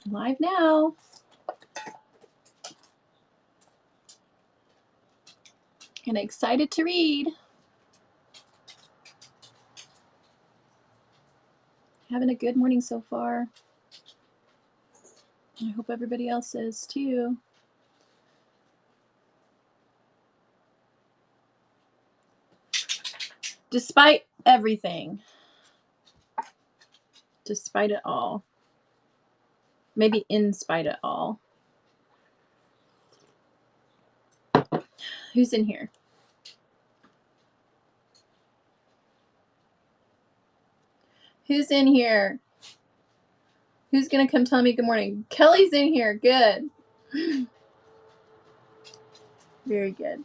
Live now. And excited to read. Having a good morning so far. I hope everybody else is too. Despite everything. Despite it all. Maybe in spite of all. Who's in here? Who's in here? Who's going to come tell me good morning? Kelly's in here. Good. Very good.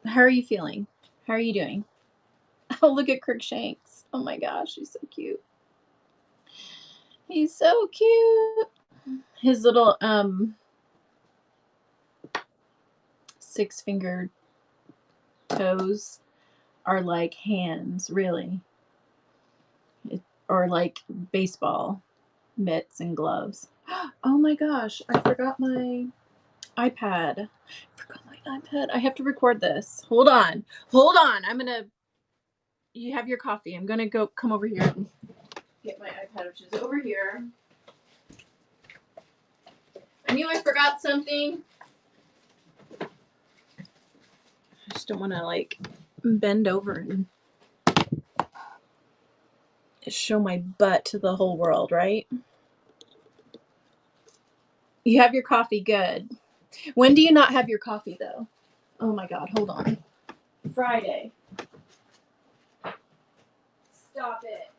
How are you feeling? How are you doing? Oh, look at Crookshanks. Oh my gosh, he's so cute. He's so cute. His little 6-fingered toes are like hands, really. Or like baseball mitts and gloves. Oh my gosh, I forgot my iPad. I have to record this. Hold on. You have your coffee. I'm gonna come over here and get my iPad, which is over here. I knew I forgot something. I just don't want to like bend over and show my butt to the whole world, right? You have your coffee, good. When do you not have your coffee though? Oh my God, hold on. Friday. Stop it.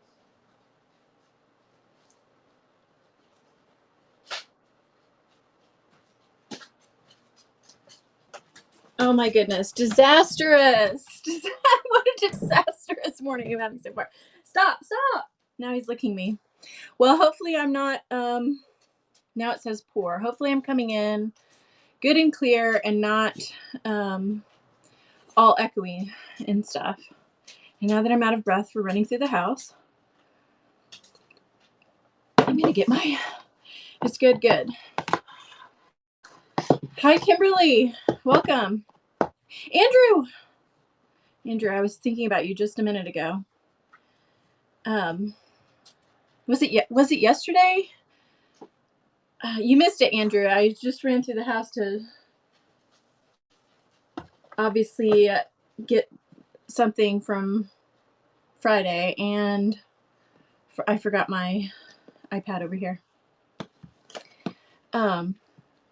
Oh my goodness, disastrous. What a disastrous morning I'm having so far. Stop. Now he's licking me. Well, hopefully I'm not, now it says poor. Hopefully I'm coming in good and clear and not all echoey and stuff. And now that I'm out of breath for running through the house, I'm going to get it's good. Hi, Kimberly. Welcome. Andrew, I was thinking about you just a minute ago. Was it yesterday? You missed it, Andrew. I just ran through the house to obviously get something from Friday, and I forgot my iPad over here.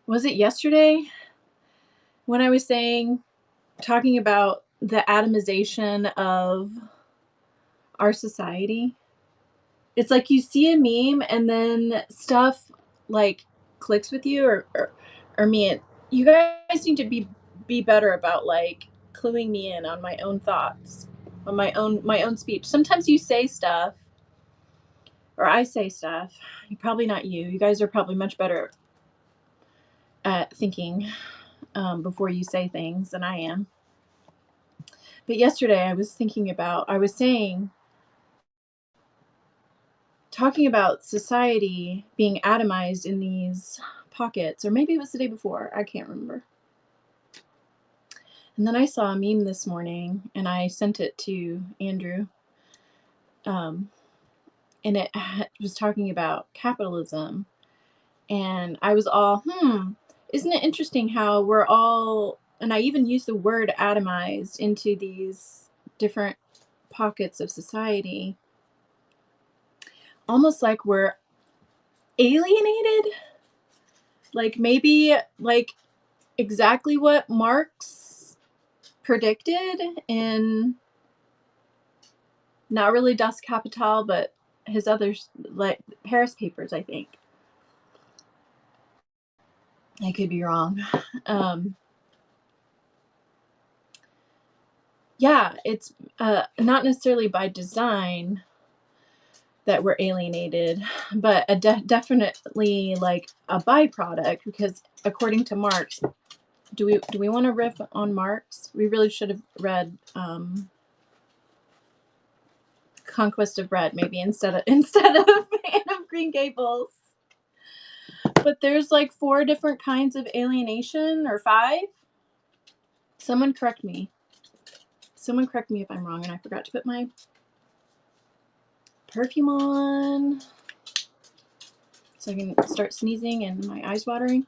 Was it yesterday when I was talking about the atomization of our society? It's like you see a meme and then stuff like clicks with you, or me. You guys need to be better about like cluing me in on my own thoughts, on my own speech. Sometimes you say stuff, or I say stuff. Probably not you. You guys are probably much better at thinking before you say things than I am. But yesterday I was talking about society being atomized in these pockets, or maybe it was the day before, I can't remember. And then I saw a meme this morning and I sent it to Andrew. And it was talking about capitalism. And I was all, isn't it interesting how we're all, and I even used the word atomized into these different pockets of society, almost like we're alienated, like maybe like exactly what Marx predicted in not really Das Kapital, but his other like Paris Papers, I think. I could be wrong. Yeah, it's not necessarily by design that we're alienated, but definitely like a byproduct, because according to Marx, do we want to riff on Marx? We really should have read Conquest of Bread maybe instead of Anne of Green Gables. But there's like 4 different kinds of alienation, or 5. Someone correct me. Someone correct me if I'm wrong, and I forgot to put my perfume on so I can start sneezing and my eyes watering.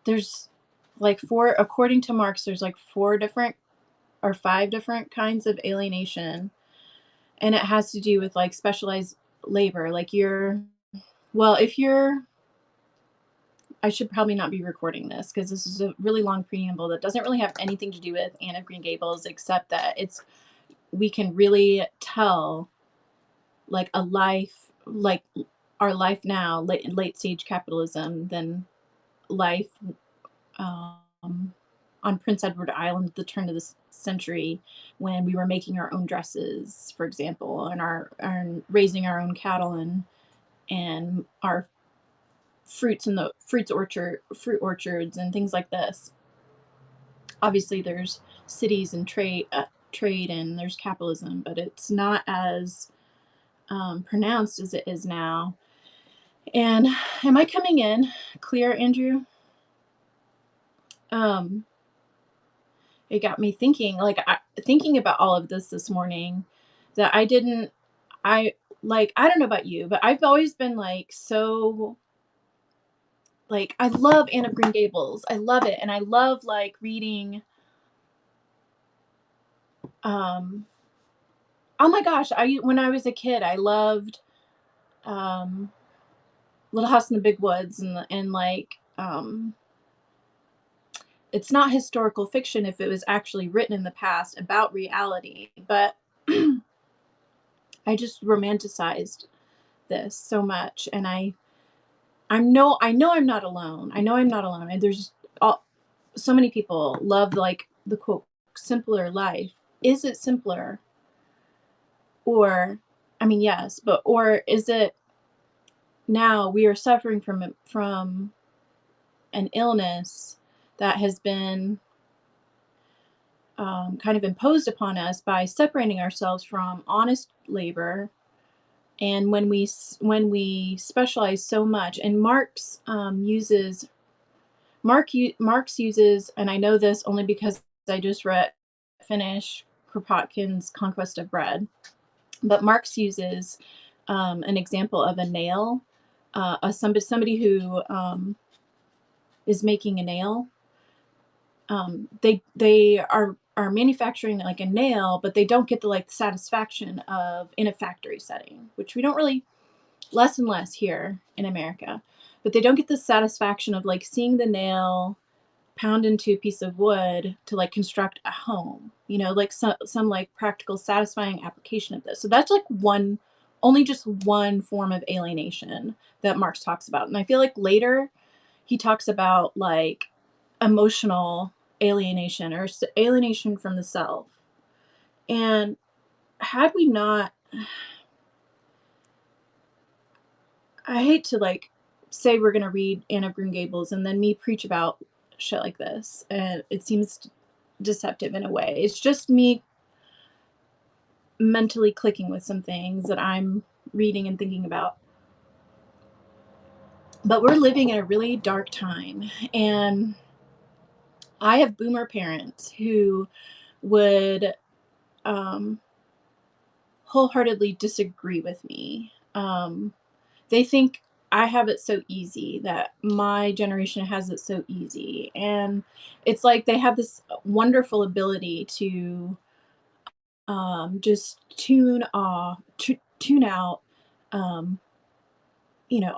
There's like 4, according to Marx, there's like 4 different or 5 different kinds of alienation, and it has to do with like specialized labor. Like if you're, I should probably not be recording this because this is a really long preamble that doesn't really have anything to do with Anne of Green Gables, except that we can really tell like a life, like our life now, late stage capitalism, than life on Prince Edward Island at the turn of the century, when we were making our own dresses, for example, and raising our own cattle and our fruit orchards and things like this. Obviously, there's cities and trade, and there's capitalism, but it's not as pronounced as it is now. And am I coming in clear, Andrew? It got me thinking, thinking about all of this morning, that I don't know about you, but I've always been like, so, like, I love Anne of Green Gables. I love it. And I love like reading, oh my gosh, when I was a kid, I loved, Little House in the Big Woods, and like, it's not historical fiction if it was actually written in the past about reality, but I just romanticized this so much, and I know I'm not alone. I know I'm not alone. And there's so many people love like the quote simpler life. Is it simpler? Or, I mean, yes, but or is it now we are suffering from an illness that has been kind of imposed upon us by separating ourselves from honest labor. And when we specialize so much, and Marx uses, and I know this only because I just finished Kropotkin's Conquest of Bread, but Marx uses an example of a nail, somebody who is making a nail. They are manufacturing like a nail, but they don't get the like satisfaction of in a factory setting, which we don't really, less and less here in America. But they don't get the satisfaction of like seeing the nail pound into a piece of wood to like construct a home, like some like practical satisfying application of this. So that's like only just one form of alienation that Marx talks about. And I feel like later he talks about like emotional alienation, or alienation from the self. And had we not, I hate to like say we're going to read Anne of Green Gables and then me preach about shit like this, and it seems deceptive in a way. It's just me mentally clicking with some things that I'm reading and thinking about. But we're living in a really dark time, and I have boomer parents who would wholeheartedly disagree with me. They think I have it so easy, that my generation has it so easy. And it's like they have this wonderful ability to just tune out, um,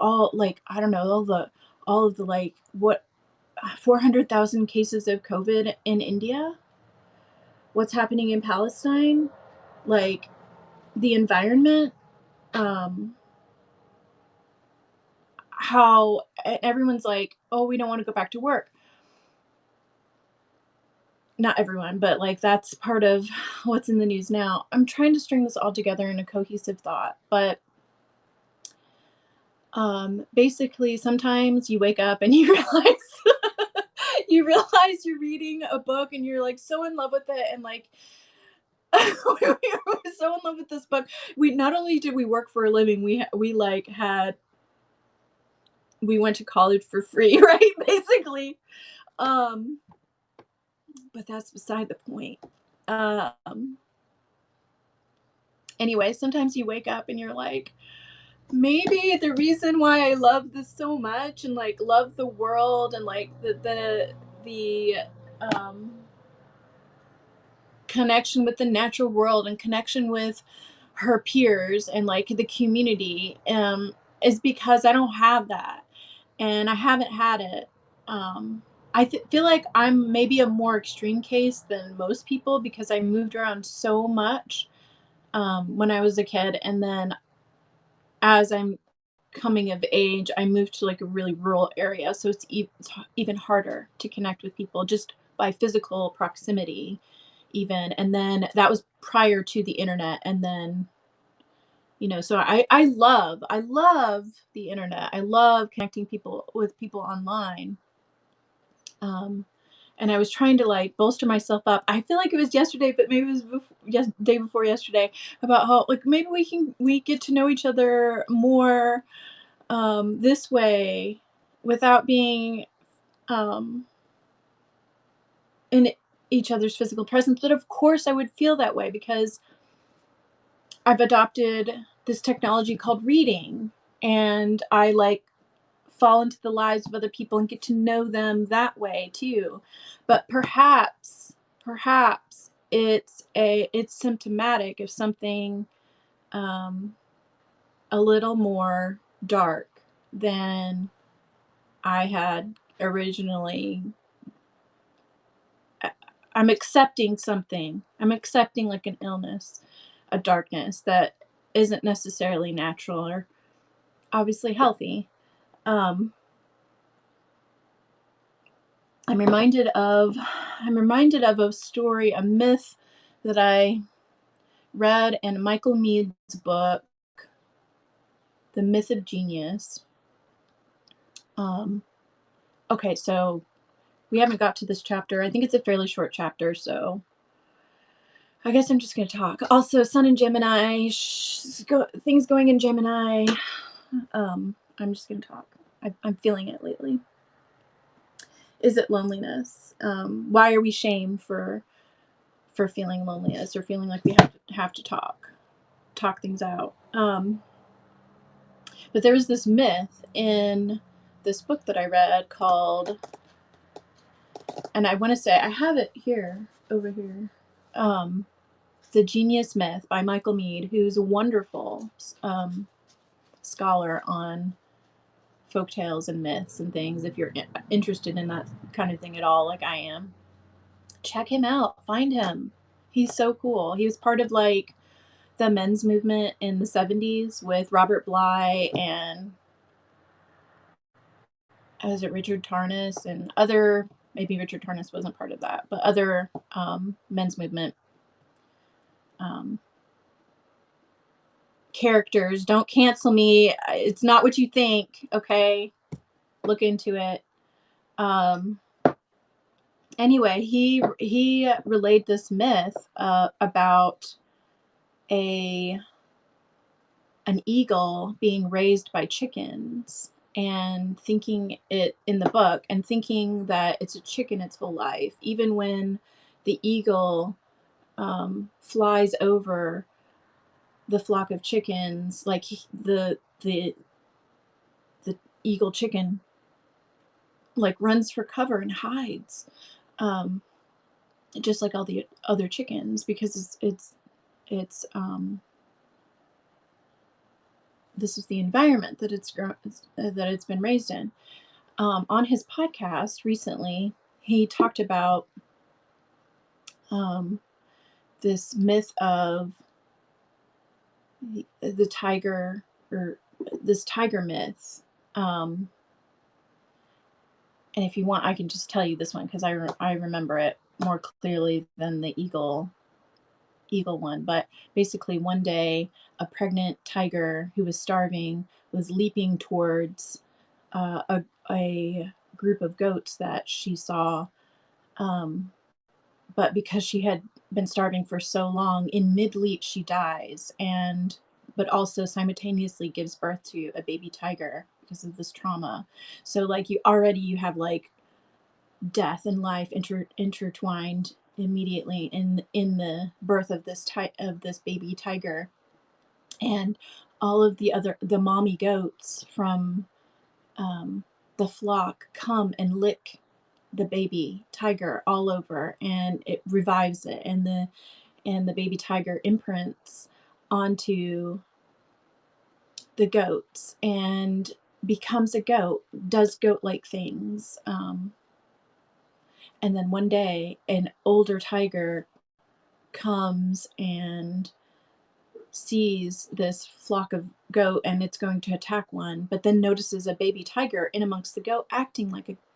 all like, I don't know, all of the like, what, 400,000 cases of COVID in India, what's happening in Palestine, like the environment, how everyone's like, oh, we don't want to go back to work. Not everyone, but like that's part of what's in the news now. I'm trying to string this all together in a cohesive thought, but basically sometimes you wake up and you realize you're reading a book and you're like so in love with it, and like We were so in love with this book. We not only did we work for a living, we like had we went to college for free, right? Basically. Um, but that's beside the point. Um, anyway, sometimes you wake up and you're like, maybe the reason why I love this so much and like love the world and like the connection with the natural world and connection with her peers and like the community is because I don't have that and I haven't had it. Feel like I'm maybe a more extreme case than most people because I moved around so much when I was a kid, and then as I'm coming of age, I moved to like a really rural area, so it's even harder to connect with people just by physical proximity, even. And then that was prior to the internet, and then so I love the internet. I love connecting people with people online. Um, and I was trying to like bolster myself up. I feel like it was yesterday, but maybe it was day before yesterday about how like maybe we get to know each other more this way without being um, in each other's physical presence. But of course, I would feel that way because I've adopted this technology called reading, and I like fall into the lives of other people and get to know them that way too. But perhaps it's symptomatic of something um, a little more dark than I had originally. I'm accepting something. I'm accepting like an illness, a darkness that isn't necessarily natural or obviously healthy. Um, I'm reminded of I'm reminded of a story, a myth that I read in Michael Mead's book, The Myth of Genius. Um, okay, so we haven't got to this chapter. I think it's a fairly short chapter, so I guess I'm just going to talk. Also, Sun in Gemini, things going in Gemini. I'm just going to talk. I'm feeling it lately. Is it loneliness? Why are we shamed for feeling loneliness or feeling like we have to talk things out? But there was this myth in this book that I read called, and I want to say I have it here over here. The Genius Myth by Michael Mead, who's a wonderful scholar on folktales and myths and things. If you're interested in that kind of thing at all, like I am, check him out. Find him. He's so cool. He was part of like the men's movement in the 70s with Robert Bly and is it Richard Tarnas and other, maybe Richard Tarnas wasn't part of that, but other men's movement um, characters. Don't cancel me. It's not what you think. Okay, look into it. Anyway, he relayed this myth about a an eagle being raised by chickens and thinking it in the book and thinking that it's a chicken its whole life, even when the eagle flies over the flock of chickens, like the eagle chicken like runs for cover and hides, um, just like all the other chickens because it's this is the environment that it's been raised in. On his podcast recently, he talked about um, this myth of the tiger or this tiger myth. Um, and if you want, I can just tell you this one because I remember it more clearly than the eagle one. But basically, one day, a pregnant tiger who was starving was leaping towards a group of goats that she saw. Um, but because she had been starving for so long. In mid-leap, she dies, and but also simultaneously gives birth to a baby tiger because of this trauma. So like you have like death and life intertwined immediately in the birth of this baby tiger. And all of the mommy goats from um, the flock come and lick the baby tiger all over, and it revives it, and the baby tiger imprints onto the goats and becomes a goat, does goat like things. And then one day, an older tiger comes and sees this flock of goat, and it's going to attack one, but then notices a baby tiger in amongst the goat acting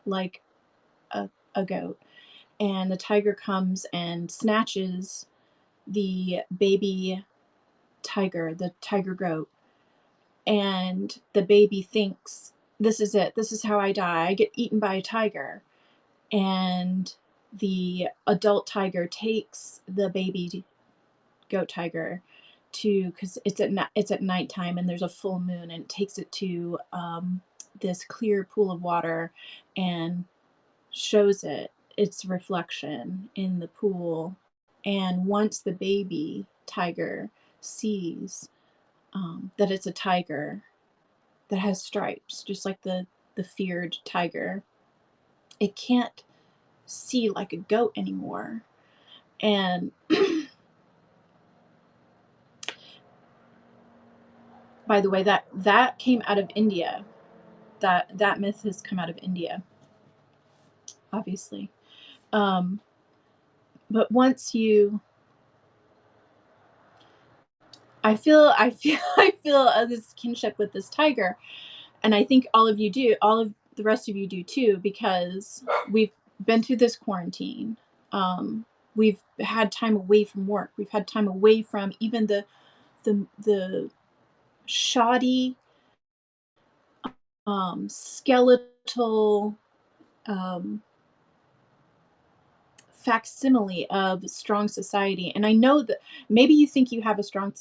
like a goat. And the tiger comes and snatches the baby tiger, the tiger goat, and the baby thinks, this is it. This is how I die. I get eaten by a tiger. And the adult tiger takes the baby goat tiger to, because it's at nighttime and there's a full moon, and it takes it to this clear pool of water and shows it its reflection in the pool. And once the baby tiger sees that it's a tiger that has stripes, just like the feared tiger, it can't see like a goat anymore. And by the way, that came out of India. That myth has come out of India, obviously. Um, but once you, I feel this kinship with this tiger, and I think all of you do. All of the rest of you do too, because we've been through this quarantine. Um, we've had time away from work. We've had time away from even the shoddy skeletal um, facsimile of strong society. And I know that maybe you think you have a strong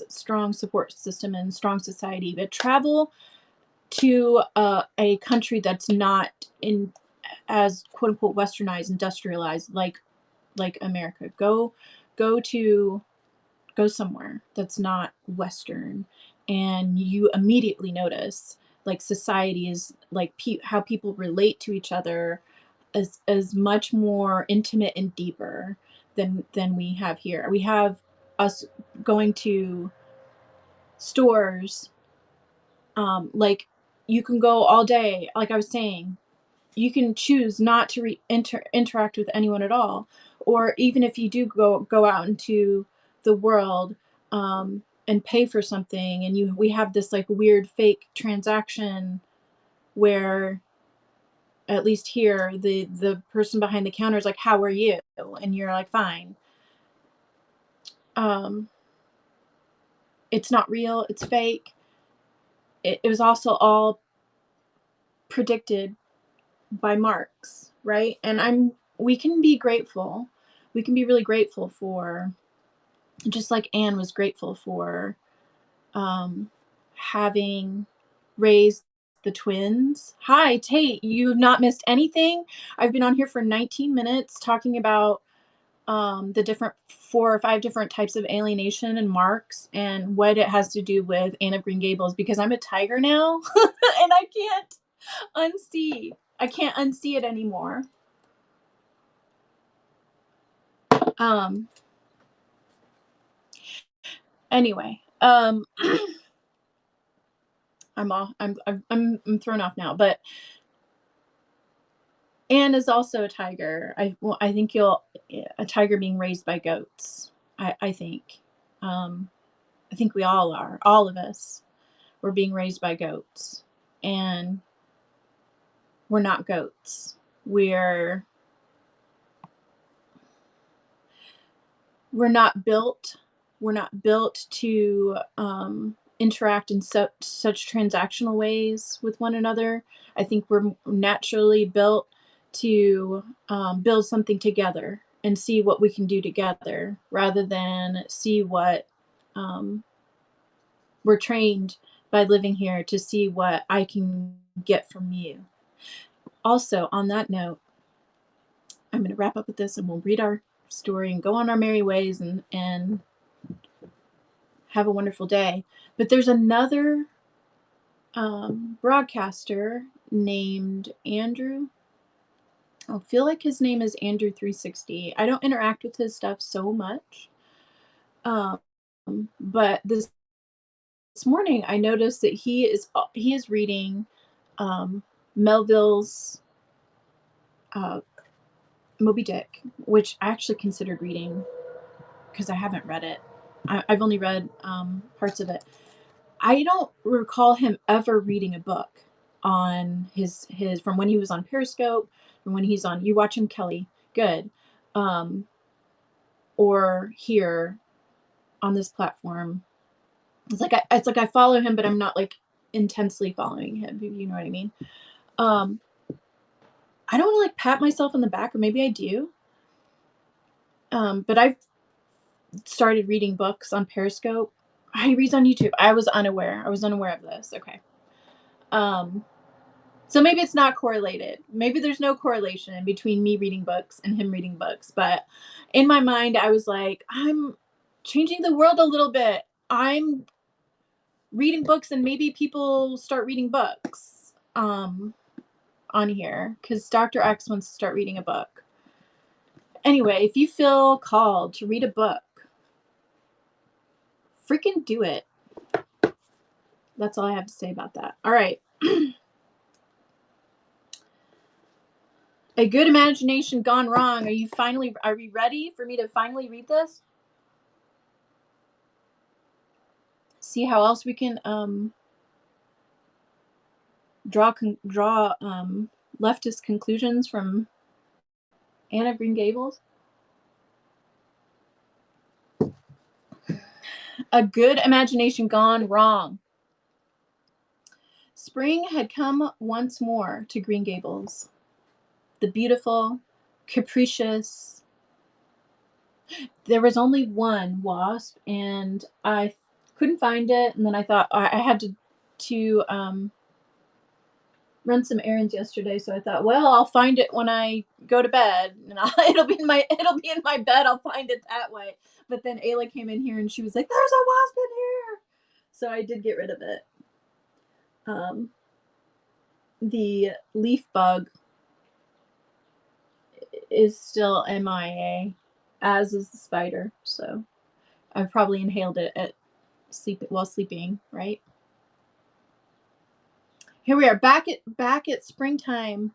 support system and strong society, but travel to a country that's not in as quote unquote westernized, industrialized like America. Go to go somewhere that's not Western, and you immediately notice like society is like how people relate to each other is much more intimate and deeper than we have here. We have us going to stores, like you can go all day, like I was saying, you can choose not to interact with anyone at all, or even if you do go out into the world and pay for something, and we have this like weird fake transaction where, at least here, the person behind the counter is like, how are you, and you're like, fine. um it's not real, it's fake. It was also all predicted by Marx, right? And we can be grateful. We can be really grateful for, just like Anne was grateful for having raised the twins. Hi, Tate, you've not missed anything. I've been on here for 19 minutes talking about the different 4 or 5 different types of alienation and Marx and what it has to do with Anne of Green Gables, because I'm a tiger now and I can't unsee it anymore. Um anyway, I'm thrown off now, but Anne is also a tiger. I think a tiger being raised by goats. I think. I think we all are. All of us. We're being raised by goats, and we're not goats. We're not built. We're not built to interact in such transactional ways with one another. I think we're naturally built to build something together and see what we can do together rather than see what we're trained by living here to see what I can get from you. Also, on that note, I'm going to wrap up with this and we'll read our story and go on our merry ways and have a wonderful day. But there's another broadcaster named Andrew. I feel like his name is Andrew 360. I don't interact with his stuff so much. Um, but this morning I noticed that he is reading Melville's Moby Dick, which I actually considered reading because I haven't read it. I've only read parts of it. I don't recall him ever reading a book on his from when he was on Periscope, from when he's on You Watch Him Kelly, good, or here on this platform. It's like I follow him, but I'm not like intensely following him. You know what I mean? I don't want to like pat myself on the back, or maybe I do. But I've started reading books on Periscope. He reads on YouTube. I was unaware of this. Okay. So maybe it's not correlated. Maybe there's no correlation between me reading books and him reading books. But in my mind, I was like, I'm changing the world a little bit. I'm reading books and maybe people start reading books on here because Dr. X wants to start reading a book. Anyway, if you feel called to read a book, freaking do it. That's all I have to say about that. All right. A good imagination gone wrong. Are we ready for me to finally read this? See how else we can draw leftist conclusions from Anne of Green Gables. A good imagination gone wrong. Spring had come once more to Green Gables. The beautiful, capricious. There was only one wasp, and I couldn't find it. And then I thought I had to run some errands yesterday, so I thought, well, I'll find it when I go to bed, and it'll be in my bed. I'll find it that way. But then Ayla came in here, and she was like, "There's a wasp in here," so I did get rid of it. The leaf bug is still MIA, as is the spider. So I probably inhaled it while sleeping, right? Here we are back at springtime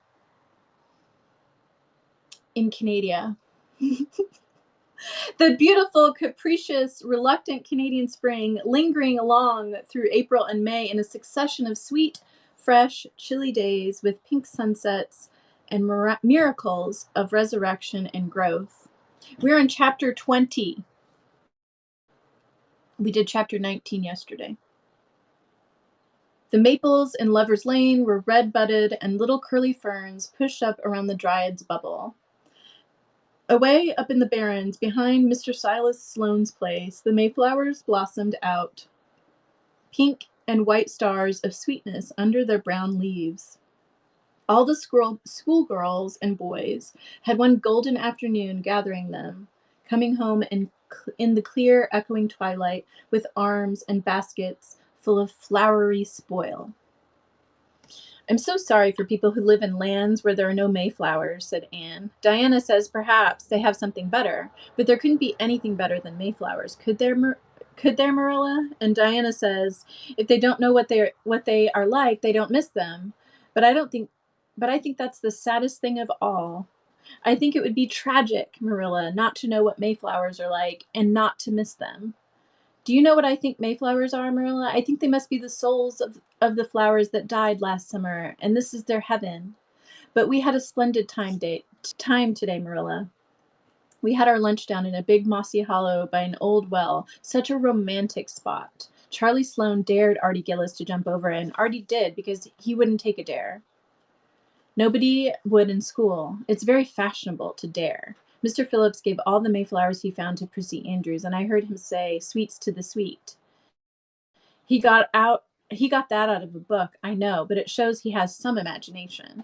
in Canada. The beautiful, capricious, reluctant Canadian spring lingering along through April and May in a succession of sweet, fresh, chilly days with pink sunsets and miracles of resurrection and growth. We're in chapter 20. We did chapter 19 yesterday. The maples in Lover's Lane were red-budded, and little curly ferns pushed up around the Dryad's bubble. Away up in the barrens, behind Mr. Silas Sloane's place, the mayflowers blossomed out, pink and white stars of sweetness under their brown leaves. All the schoolgirls and boys had one golden afternoon gathering them, coming home in the clear, echoing twilight with arms and baskets full of flowery spoil. I'm so sorry for people who live in lands where there are no mayflowers, said Anne. Diana says perhaps they have something better, but there couldn't be anything better than mayflowers, could there, Marilla? And Diana says if they don't know what they are like, they don't miss them. But I think that's the saddest thing of all. I think it would be tragic, Marilla, not to know what mayflowers are like and not to miss them. Do you know what I think mayflowers are, Marilla? I think they must be the souls of the flowers that died last summer, and this is their heaven. But we had a splendid time today, Marilla. We had our lunch down in a big mossy hollow by an old well. Such a romantic spot. Charlie Sloane dared Artie Gillis to jump over, and Artie did because he wouldn't take a dare. Nobody would in school. It's very fashionable to dare. Mr. Phillips gave all the Mayflowers he found to Prissy Andrews, and I heard him say, "Sweets to the sweet." He got that out of a book, I know, but it shows he has some imagination.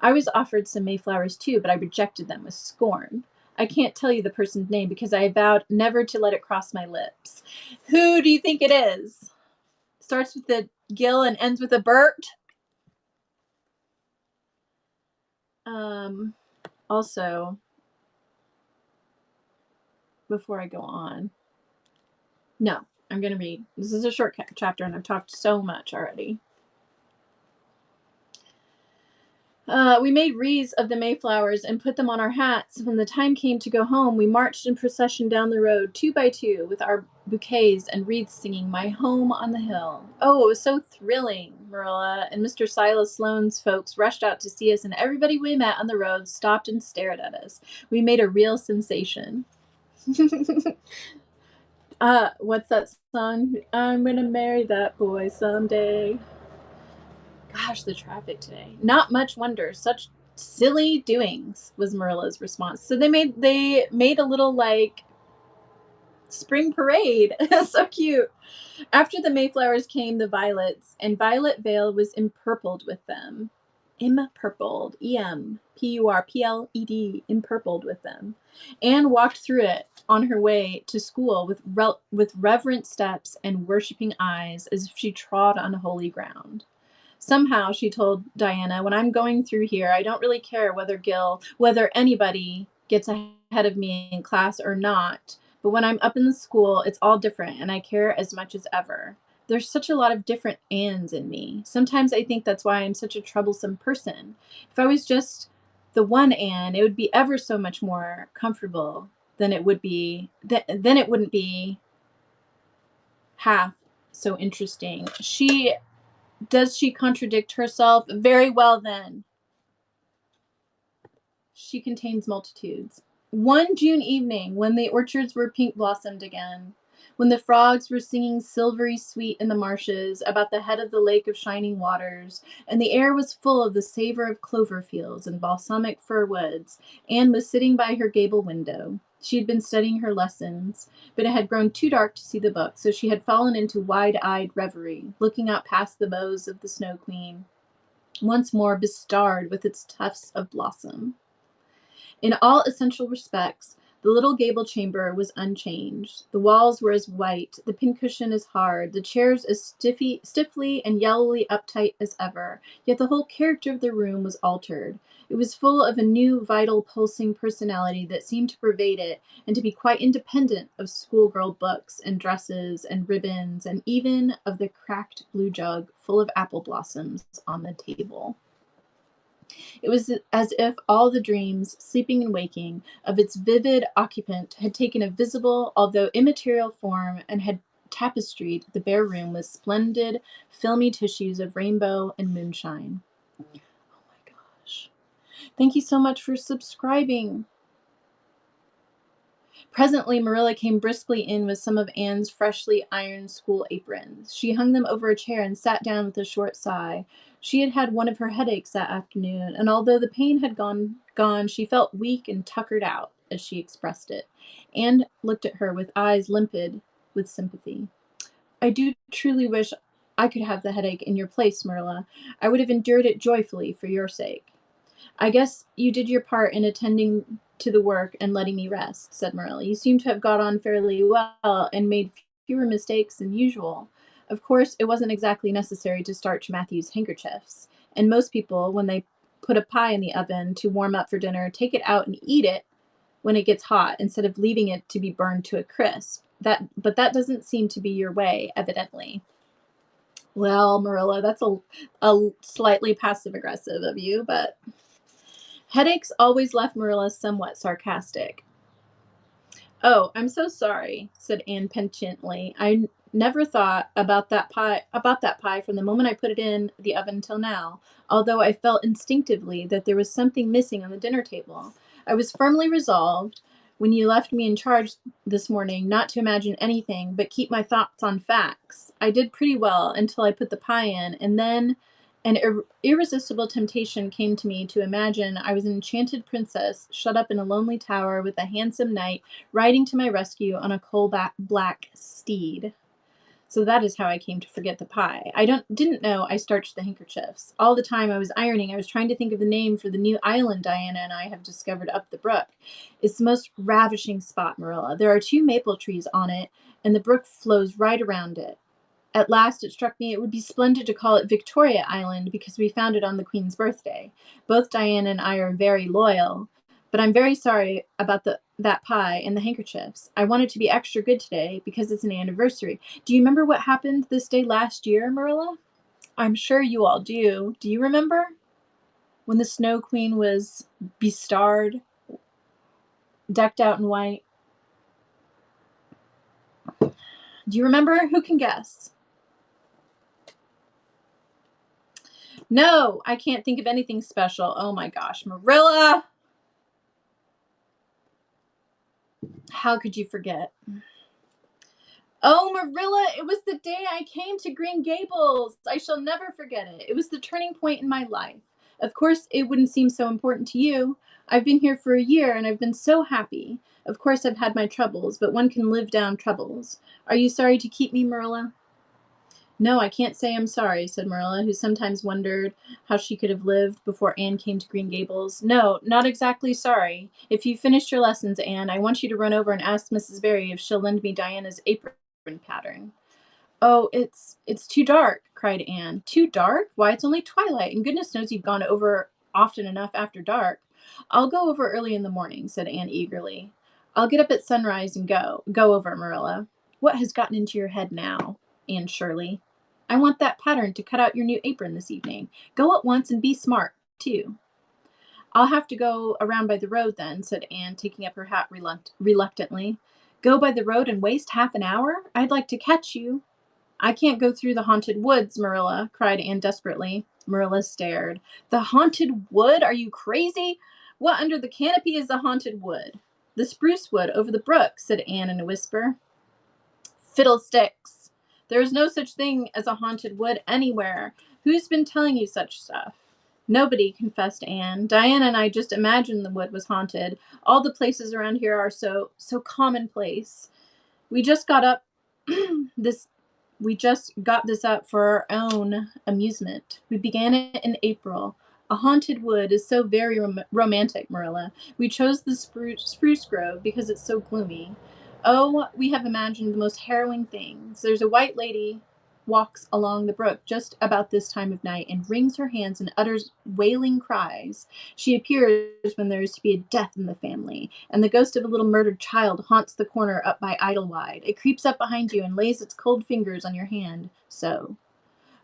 I was offered some Mayflowers too, but I rejected them with scorn. I can't tell you the person's name because I vowed never to let it cross my lips. Who do you think it is? Starts with a Gill and ends with a Bert. Also, before I go on, no, I'm going to read. This is a short chapter, and I've talked so much already. We made wreaths of the Mayflowers and put them on our hats. When the time came to go home, we marched in procession down the road, 2 by 2, with our bouquets and wreaths singing, "My Home on the Hill." Oh, it was so thrilling. Marilla and Mr. Silas Sloane's folks rushed out to see us, and everybody we met on the road stopped and stared at us. We made a real sensation. What's that song? I'm gonna marry that boy someday. Gosh, the traffic today. Not much wonder. Such silly doings, was Marilla's response. So they made a little like spring parade. So cute. After the Mayflowers came the violets, and Violet Vale was empurpled with them. Empurpled. Empurpled. Empurpled with them. Anne walked through it on her way to school with reverent steps and worshipping eyes as if she trod on holy ground. Somehow, she told Diana, when I'm going through here, I don't really care whether anybody gets ahead of me in class or not. But when I'm up in the school, it's all different, and I care as much as ever. There's such a lot of different Annes in me. Sometimes I think that's why I'm such a troublesome person. If I was just the one Anne, it would be ever so much more comfortable than it would be. Then it wouldn't be half so interesting. Does she contradict herself? Very well, then. She contains multitudes. One June evening, when the orchards were pink blossomed again, when the frogs were singing silvery sweet in the marshes about the head of the lake of shining waters, and the air was full of the savor of clover fields and balsamic fir woods, Anne was sitting by her gable window. She had been studying her lessons, but it had grown too dark to see the book, so she had fallen into wide-eyed reverie, looking out past the boughs of the Snow Queen, once more bestarred with its tufts of blossom. In all essential respects, the little gable chamber was unchanged. The walls were as white, the pincushion as hard, the chairs as stiffly and yellowly uptight as ever, yet the whole character of the room was altered. It was full of a new, vital, pulsing personality that seemed to pervade it and to be quite independent of schoolgirl books and dresses and ribbons and even of the cracked blue jug full of apple blossoms on the table. It was as if all the dreams, sleeping and waking, of its vivid occupant had taken a visible, although immaterial form and had tapestried the bare room with splendid, filmy tissues of rainbow and moonshine. Oh my gosh. Thank you so much for subscribing. Presently, Marilla came briskly in with some of Anne's freshly ironed school aprons. She hung them over a chair and sat down with a short sigh. She had had one of her headaches that afternoon, and although the pain had gone, she felt weak and tuckered out, as she expressed it. Anne looked at her with eyes limpid with sympathy. I do truly wish I could have the headache in your place, Marilla. I would have endured it joyfully for your sake. I guess you did your part in attending to the work and letting me rest, said Marilla. You seem to have got on fairly well and made fewer mistakes than usual. Of course, it wasn't exactly necessary to starch Matthew's handkerchiefs, and most people, when they put a pie in the oven to warm up for dinner, take it out and eat it when it gets hot instead of leaving it to be burned to a crisp. But that doesn't seem to be your way, evidently. Well, Marilla, that's a slightly passive-aggressive of you, but headaches always left Marilla somewhat sarcastic. Oh, I'm so sorry, said Anne penitently. I never thought about that pie from the moment I put it in the oven till now, although I felt instinctively that there was something missing on the dinner table. I was firmly resolved, when you left me in charge this morning, not to imagine anything, but keep my thoughts on facts. I did pretty well until I put the pie in, and then An irresistible temptation came to me to imagine I was an enchanted princess shut up in a lonely tower with a handsome knight riding to my rescue on a coal-black steed. So that is how I came to forget the pie. I didn't know I starched the handkerchiefs. All the time I was ironing, I was trying to think of the name for the new island Diana and I have discovered up the brook. It's the most ravishing spot, Marilla. There are 2 maple trees on it, and the brook flows right around it. At last it struck me it would be splendid to call it Victoria Island because we found it on the Queen's birthday. Both Diana and I are very loyal, but I'm very sorry about that pie and the handkerchiefs. I wanted to be extra good today because it's an anniversary. Do you remember what happened this day last year, Marilla? I'm sure you all do. Do you remember? When the Snow Queen was bestarred, decked out in white. Do you remember? Who can guess? No, I can't think of anything special. Oh my gosh, Marilla! How could you forget? Oh, Marilla, it was the day I came to Green Gables. I shall never forget it. It was the turning point in my life. Of course, it wouldn't seem so important to you. I've been here for a year and I've been so happy. Of course, I've had my troubles, but one can live down troubles. Are you sorry to keep me, Marilla? No, I can't say I'm sorry, said Marilla, who sometimes wondered how she could have lived before Anne came to Green Gables. No, not exactly sorry. If you've finished your lessons, Anne, I want you to run over and ask Mrs. Barry if she'll lend me Diana's apron pattern. Oh, it's too dark, cried Anne. Too dark? Why, it's only twilight, and goodness knows you've gone over often enough after dark. I'll go over early in the morning, said Anne eagerly. I'll get up at sunrise and go over, Marilla. What has gotten into your head now, Anne Shirley? I want that pattern to cut out your new apron this evening. Go at once and be smart, too. I'll have to go around by the road then, said Anne, taking up her hat reluctantly. Go by the road and waste half an hour? I'd like to catch you. I can't go through the haunted woods, Marilla, cried Anne desperately. Marilla stared. The haunted wood? Are you crazy? What under the canopy is the haunted wood? The spruce wood over the brook, said Anne in a whisper. Fiddlesticks! There is no such thing as a haunted wood anywhere. Who's been telling you such stuff? Nobody, confessed Anne. Diana and I just imagined the wood was haunted. All the places around here are so commonplace. We just got up this we just got this up for our own amusement. We began it in April. A haunted wood is so very romantic, Marilla. We chose the spruce grove because it's so gloomy. Oh, we have imagined the most harrowing things. There's a white lady walks along the brook just about this time of night and wrings her hands and utters wailing cries. She appears when there is to be a death in the family, and the ghost of a little murdered child haunts the corner up by Idlewild. It creeps up behind you and lays its cold fingers on your hand, so.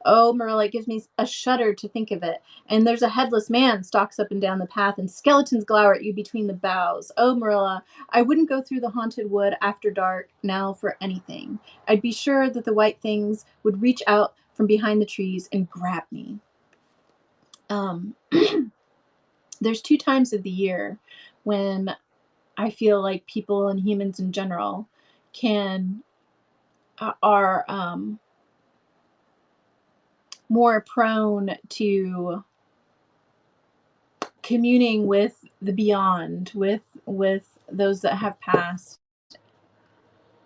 Oh, Marilla, it gives me a shudder to think of it. And there's a headless man stalks up and down the path, and skeletons glower at you between the boughs. Oh, Marilla, I wouldn't go through the haunted wood after dark now for anything. I'd be sure that the white things would reach out from behind the trees and grab me. There's 2 times of the year when I feel like people and humans in general are more prone to communing with the beyond, with those that have passed,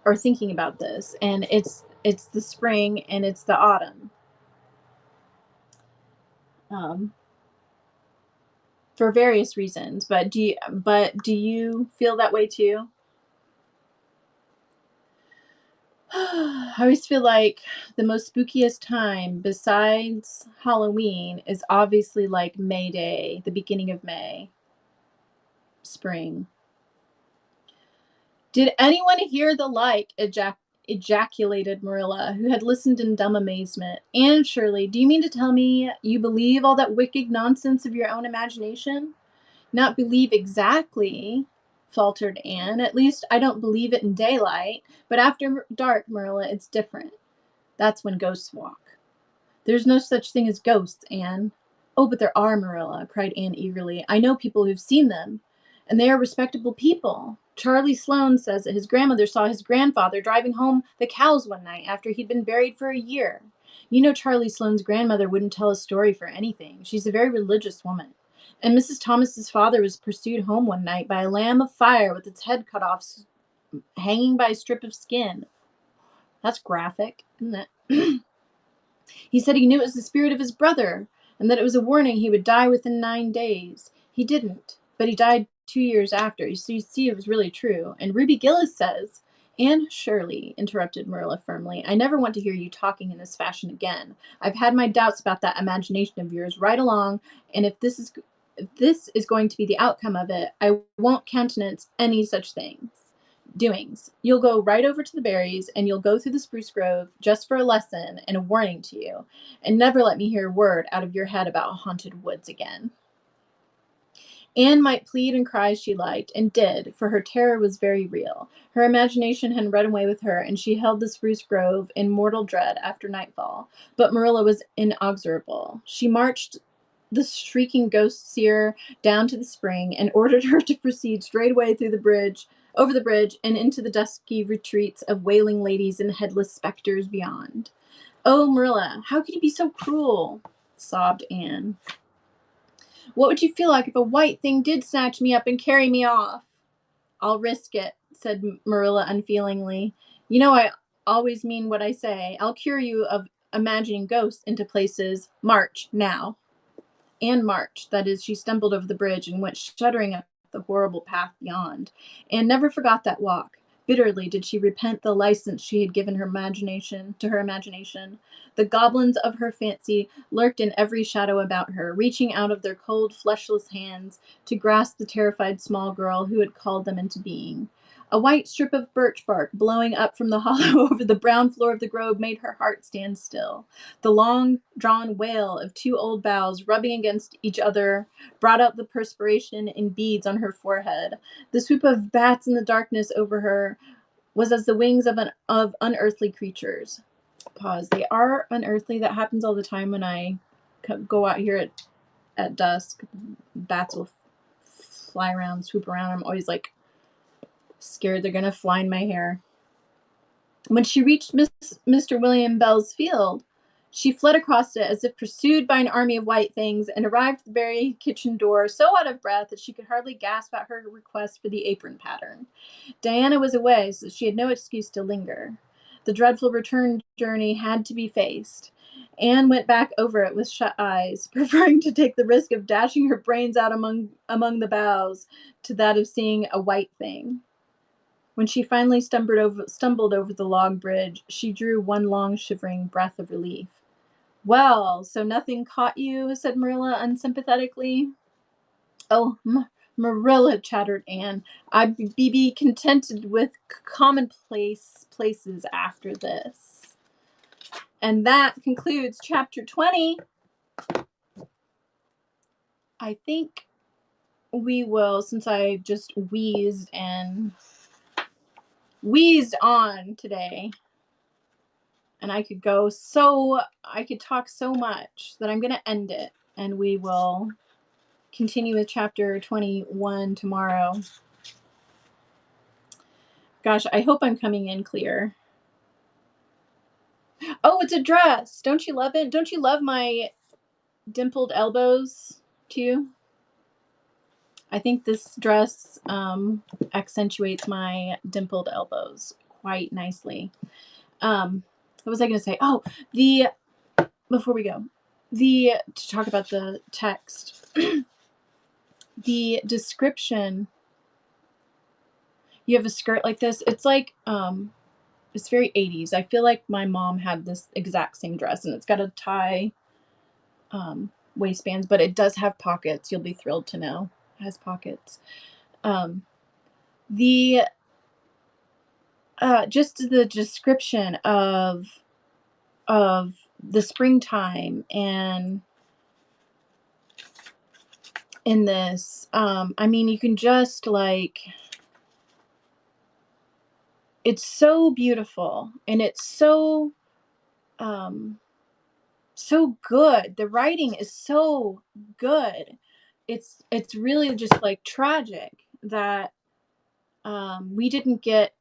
or thinking about this. And it's the spring and it's the autumn. For various reasons, but do you feel that way too? I always feel like the most spookiest time besides Halloween is obviously like May Day, the beginning of May, spring. Did anyone hear the like? Ejaculated Marilla, who had listened in dumb amazement. Anne Shirley, do you mean to tell me you believe all that wicked nonsense of your own imagination? Not believe exactly, faltered Anne. At least I don't believe it in daylight, but after dark, Marilla, it's different. That's when ghosts walk. There's no such thing as ghosts, Anne. Oh, but there are, Marilla, cried Anne eagerly. I know people who've seen them, and they are respectable people. Charlie Sloane says that his grandmother saw his grandfather driving home the cows one night after he'd been buried for a year. You know, Charlie Sloane's grandmother wouldn't tell a story for anything. She's a very religious woman. And Mrs. Thomas's father was pursued home one night by a lamb of fire with its head cut off, hanging by a strip of skin. That's graphic, isn't it? He said he knew it was the spirit of his brother, and that it was a warning he would die within 9 days. He didn't, but he died 2 years after. So you see, it was really true. And Ruby Gillis says, Anne Shirley, interrupted Marilla firmly, I never want to hear you talking in this fashion again. I've had my doubts about that imagination of yours right along, and if this is going to be the outcome of it, I won't countenance any such doings. You'll go right over to the berries, and you'll go through the spruce grove just for a lesson and a warning to you, and never let me hear a word out of your head about haunted woods again. Anne might plead and cry as she liked, and did, for her terror was very real. Her imagination had run away with her, and she held the spruce grove in mortal dread after nightfall. But Marilla was inexorable. She marched the shrieking ghost seer down to the spring, and ordered her to proceed straightway over the bridge, and into the dusky retreats of wailing ladies and headless specters beyond. Oh, Marilla, how could you be so cruel? Sobbed Anne. What would you feel like if a white thing did snatch me up and carry me off? I'll risk it, said Marilla unfeelingly. You know I always mean what I say. I'll cure you of imagining ghosts into places. March, now. Anne marched. That is, she stumbled over the bridge and went shuddering up the horrible path beyond. Anne never forgot that walk. Bitterly did she repent the license she had given her imagination. The goblins of her fancy lurked in every shadow about her, reaching out of their cold, fleshless hands to grasp the terrified small girl who had called them into being. A white strip of birch bark blowing up from the hollow over the brown floor of the grove made her heart stand still. The long-drawn wail of two old boughs rubbing against each other brought out the perspiration in beads on her forehead. The swoop of bats in the darkness over her was as the wings of unearthly creatures. Pause. They are unearthly. That happens all the time when I go out here at dusk. Bats will fly around, swoop around. I'm always like scared they're gonna fly in my hair. When she reached Mr. William Bell's field, she fled across it as if pursued by an army of white things, and arrived at the very kitchen door so out of breath that she could hardly gasp out her request for the apron pattern. Diana was away, so she had no excuse to linger. The dreadful return journey had to be faced. Anne went back over it with shut eyes, preferring to take the risk of dashing her brains out among the boughs to that of seeing a white thing. When she finally stumbled over the log bridge, she drew one long shivering breath of relief. Well, so nothing caught you? Said Marilla unsympathetically. Oh, Marilla, chattered Anne, I'd be contented with commonplace places after this. And that concludes chapter 20. I think we will, since I just wheezed on today, and I could talk so much that I'm going to end it, and we will continue with chapter 21 tomorrow. Gosh, I hope I'm coming in clear. Oh, it's a dress. Don't you love it? Don't you love my dimpled elbows too? I think this dress accentuates my dimpled elbows quite nicely. What was I going to say? Oh, before we go, to talk about the text, the description. You have a skirt like this. It's like it's very 80s. I feel like my mom had this exact same dress, and it's got a tie waistbands, but it does have pockets. You'll be thrilled to know it has pockets. The just the description of the springtime and in this, I mean, you can just like, it's so beautiful, and it's so so good. The writing is so good. It's really just like tragic that we didn't get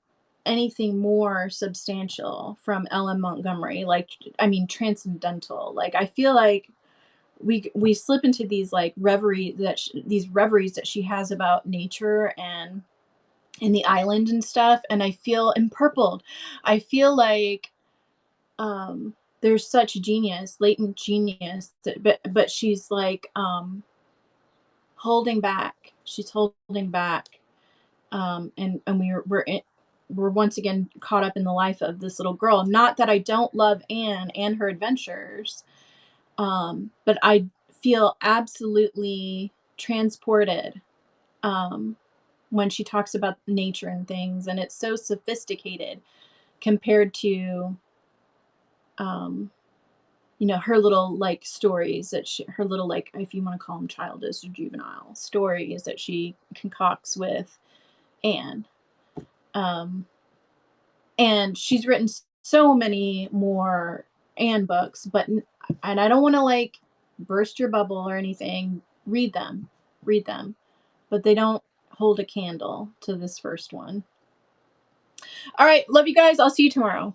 anything more substantial from Ellen Montgomery. Like, I mean, transcendental. Like, I feel like we slip into these like these reveries that she has about nature and in the island and stuff, and I feel empurpled. I feel like there's such genius, latent genius, but she's like holding back. She's holding back, and we're once again caught up in the life of this little girl. Not that I don't love Anne and her adventures, but I feel absolutely transported um, when she talks about nature and things, and it's so sophisticated compared to um, her little like stories her little like, if you want to call them childish or juvenile stories that she concocts with Anne. Um, and she's written so many more Anne books, and I don't want to like burst your bubble or anything. Read them, but they don't hold a candle to this first one. All right, love you guys. I'll see you tomorrow.